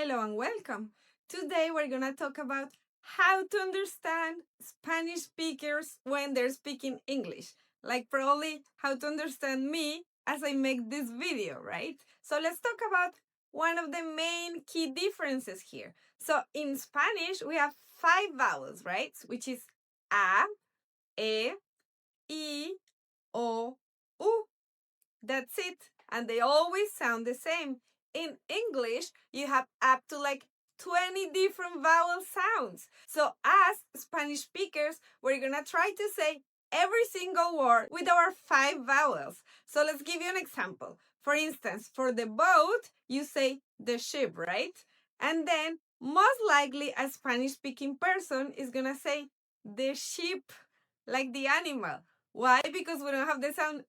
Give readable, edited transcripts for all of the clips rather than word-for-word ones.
Hello and welcome. Today we're going to talk about how to understand Spanish speakers when they're speaking English. Like probably how to understand me as I make this video, right? So let's talk about one of the main key differences here. So in Spanish, we have 5 vowels, right? Which is A, E, I, O, U. That's it. And they always sound the same. In English, you have up to like 20 different vowel sounds. So as Spanish speakers, we're gonna try to say every single word with our 5 vowels. So let's give you an example. For instance, for the boat, you say the ship, right? And then most likely a Spanish speaking person is gonna say the sheep, like the animal. Why? Because we don't have the sound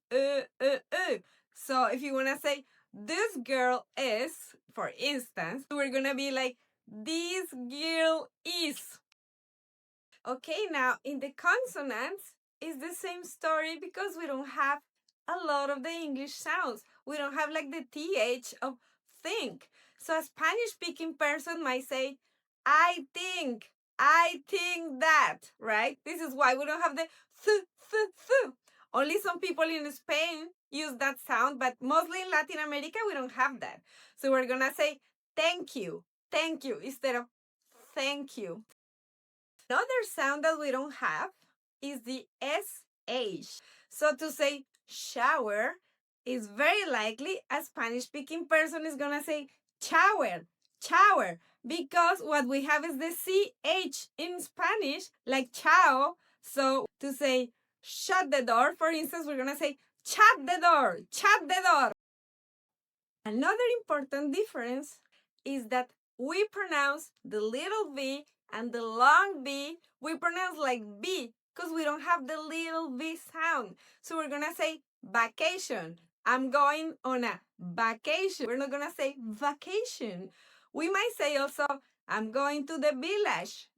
So if you want to say this girl is, for instance, we're going to be like this girl is. Okay, now in the consonants, it's the same story because we don't have a lot of the English sounds. We don't have like the TH of think. So a Spanish speaking person might say, I think that, right? This is why we don't have the th. Only some people in Spain use that sound, but mostly in Latin America, we don't have that. So we're gonna say thank you, instead of thank you. Another sound that we don't have is the SH. So to say shower is very likely a Spanish speaking person is gonna say shower, because what we have is the CH in Spanish, like chao. So to say shut the door, for instance, we're gonna say shut the door. Another important difference is that we pronounce the little v and the long v, we pronounce like B because we don't have the little v sound. So we're going to say vacation. I'm going on a vacation. We're not going to say vacation. We might say also, I'm going to the village.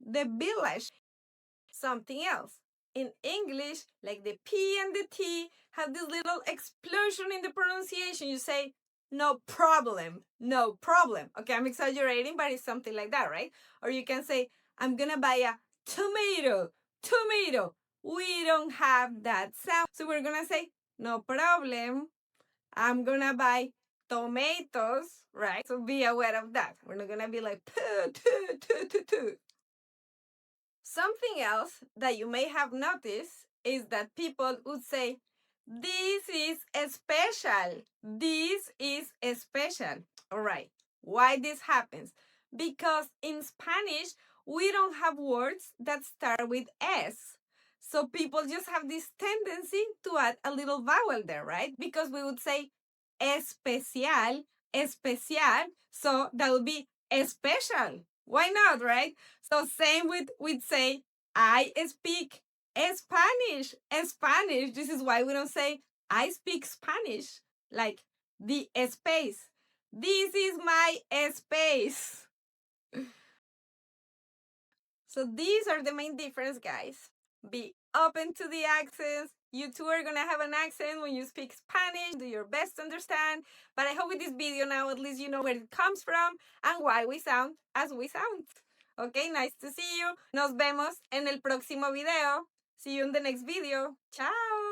Something else. In English, like the P and the T have this little explosion in the pronunciation. You say, no problem. Okay, I'm exaggerating, but it's something like that, right? Or you can say, I'm gonna buy a tomato. We don't have that sound. So we're gonna say, no problem. I'm gonna buy tomatoes, right? So be aware of that. We're not gonna be like, tu. Something else that you may have noticed is that people would say, this is special. All right. Why this happens? Because in Spanish, we don't have words that start with S. So people just have this tendency to add a little vowel there, right? Because we would say especial. So that would be special. Why not, right? So same with say, I speak Spanish. This is why we don't say I speak Spanish. Like the space. This is my space. So these are the main difference, guys. Be open to the accents. You too are gonna have an accent when you speak Spanish. Do your best to understand. But I hope with this video now at least you know where it comes from and why we sound as we sound. Okay, nice to see you. Nos vemos en el próximo video. See you in the next video. Ciao.